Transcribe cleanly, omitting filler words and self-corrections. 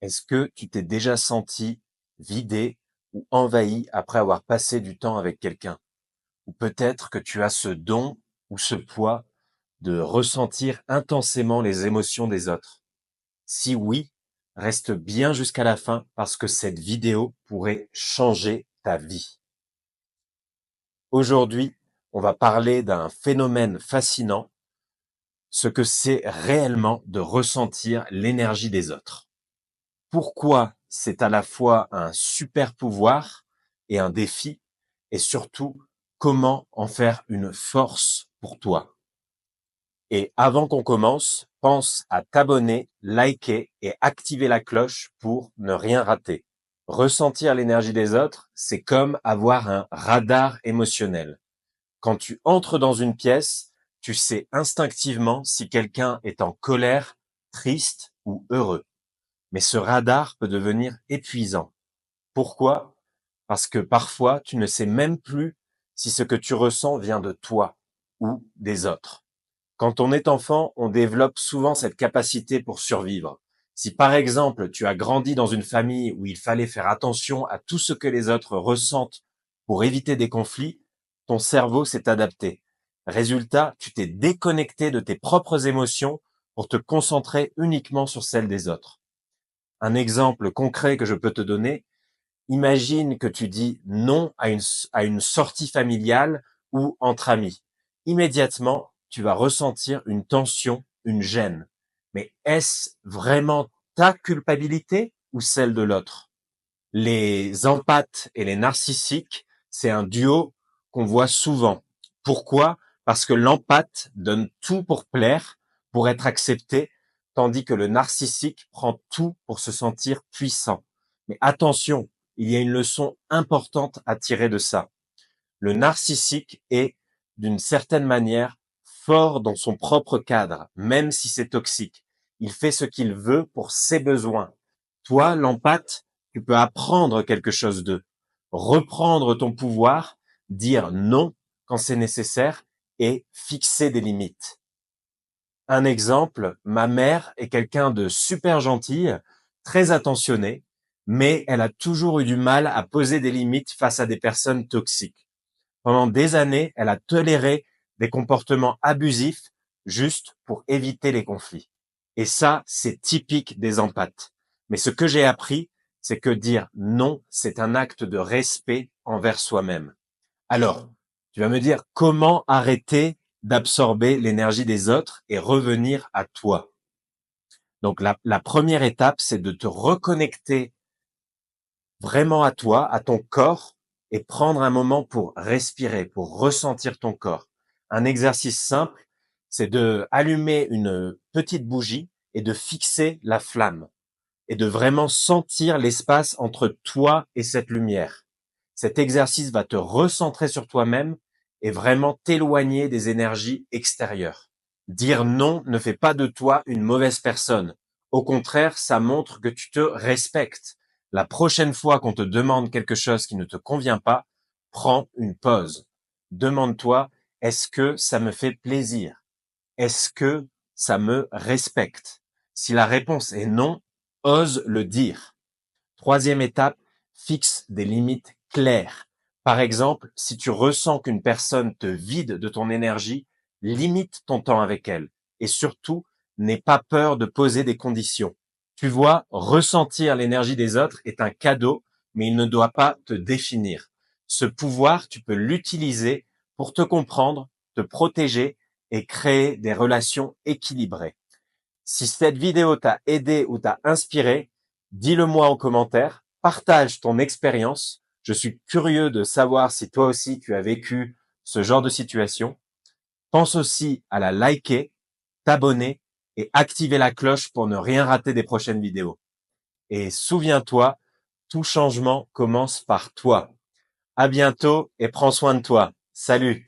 Est-ce que tu t'es déjà senti vidé ou envahi après avoir passé du temps avec quelqu'un? Ou peut-être que tu as ce don ou ce poids de ressentir intensément les émotions des autres? Si oui, reste bien jusqu'à la fin parce que cette vidéo pourrait changer ta vie. Aujourd'hui, on va parler d'un phénomène fascinant, ce que c'est réellement de ressentir l'énergie des autres. Pourquoi c'est à la fois un super pouvoir et un défi, et surtout comment en faire une force pour toi. Et avant qu'on commence, pense à t'abonner, liker et activer la cloche pour ne rien rater. Ressentir l'énergie des autres, c'est comme avoir un radar émotionnel. Quand tu entres dans une pièce, tu sais instinctivement si quelqu'un est en colère, triste ou heureux. Mais ce radar peut devenir épuisant. Pourquoi? Parce que parfois, tu ne sais même plus si ce que tu ressens vient de toi ou des autres. Quand on est enfant, on développe souvent cette capacité pour survivre. Si par exemple, tu as grandi dans une famille où il fallait faire attention à tout ce que les autres ressentent pour éviter des conflits, ton cerveau s'est adapté. Résultat, tu t'es déconnecté de tes propres émotions pour te concentrer uniquement sur celles des autres. Un exemple concret que je peux te donner, imagine que tu dis non à une sortie familiale ou entre amis. Immédiatement, tu vas ressentir une tension, une gêne. Mais est-ce vraiment ta culpabilité ou celle de l'autre? Les empathes et les narcissiques, c'est un duo qu'on voit souvent. Pourquoi? Parce que l'empathe donne tout pour plaire, pour être accepté, tandis que le narcissique prend tout pour se sentir puissant. Mais attention, il y a une leçon importante à tirer de ça. Le narcissique est, d'une certaine manière, fort dans son propre cadre, même si c'est toxique. Il fait ce qu'il veut pour ses besoins. Toi, l'empathe, tu peux apprendre quelque chose d'eux, reprendre ton pouvoir, dire non quand c'est nécessaire et fixer des limites. Un exemple, ma mère est quelqu'un de super gentille, très attentionnée, mais elle a toujours eu du mal à poser des limites face à des personnes toxiques. Pendant des années, elle a toléré des comportements abusifs juste pour éviter les conflits. Et ça, c'est typique des empathes. Mais ce que j'ai appris, c'est que dire non, c'est un acte de respect envers soi-même. Alors, tu vas me dire comment arrêter d'absorber l'énergie des autres et revenir à toi. Donc, la première étape, c'est de te reconnecter vraiment à toi, à ton corps, et prendre un moment pour respirer, pour ressentir ton corps. Un exercice simple, c'est de allumer une petite bougie et de fixer la flamme et de vraiment sentir l'espace entre toi et cette lumière. Cet exercice va te recentrer sur toi-même et vraiment t'éloigner des énergies extérieures. Dire non ne fait pas de toi une mauvaise personne. Au contraire, ça montre que tu te respectes. La prochaine fois qu'on te demande quelque chose qui ne te convient pas, prends une pause. Demande-toi, est-ce que ça me fait plaisir? Est-ce que ça me respecte? Si la réponse est non, ose le dire. Troisième étape, fixe des limites claires. Par exemple, si tu ressens qu'une personne te vide de ton énergie, limite ton temps avec elle. Et surtout, n'aie pas peur de poser des conditions. Tu vois, ressentir l'énergie des autres est un cadeau, mais il ne doit pas te définir. Ce pouvoir, tu peux l'utiliser pour te comprendre, te protéger et créer des relations équilibrées. Si cette vidéo t'a aidé ou t'a inspiré, dis-le moi en commentaire, partage ton expérience. Je suis curieux de savoir si toi aussi tu as vécu ce genre de situation. Pense aussi à la liker, t'abonner et activer la cloche pour ne rien rater des prochaines vidéos. Et souviens-toi, tout changement commence par toi. À bientôt et prends soin de toi. Salut!